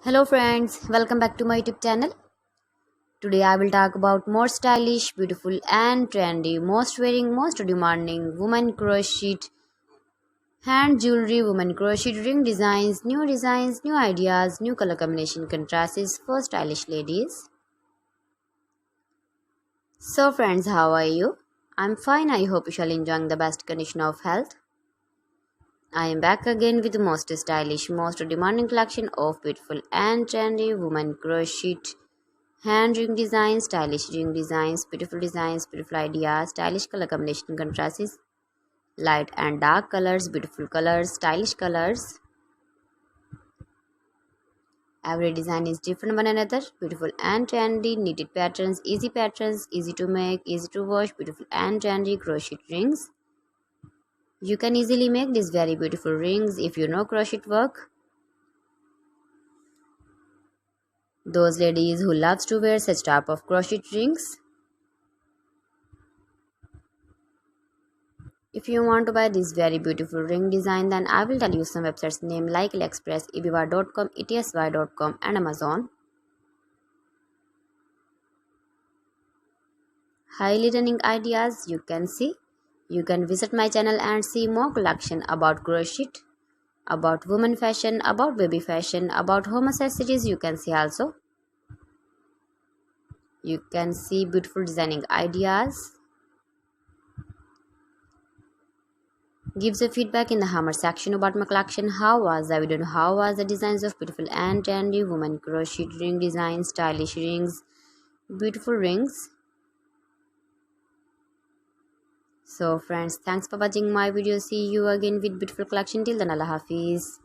Hello friends, welcome back to my YouTube channel. Today I will talk about more stylish, beautiful and trendy, most wearing, most demanding women crochet hand jewelry, women crochet ring designs, new ideas, new color combination contrasts for stylish ladies. So friends, how are you? I'm fine. I hope you shall enjoying the best condition of health. I am back again with the most stylish, most demanding collection of beautiful and trendy women crochet hand ring designs, stylish ring designs, beautiful ideas, stylish color combination contrasts, light and dark colors, beautiful colors, stylish colors. Every design is different one another, beautiful and trendy, knitted patterns, easy to make, easy to wash, beautiful and trendy crochet rings. You can easily make these very beautiful rings if you know crochet work. Those ladies who loves to wear such type of crochet rings. If you want to buy this very beautiful ring design, then I will tell you some websites name like AliExpress, eBay.com, ETSY.com and Amazon. Highly running ideas you can see. You can visit my channel and see more collection about crochet, about women fashion, about baby fashion, about home accessories you can see also. You can see beautiful designing ideas. Gives a feedback in the hammer section about my collection. How was the video? How was the designs of beautiful and trendy women crochet ring designs, stylish rings, beautiful rings. So friends, thanks for watching my video. See you again with beautiful collection. Till then, Allah Hafiz.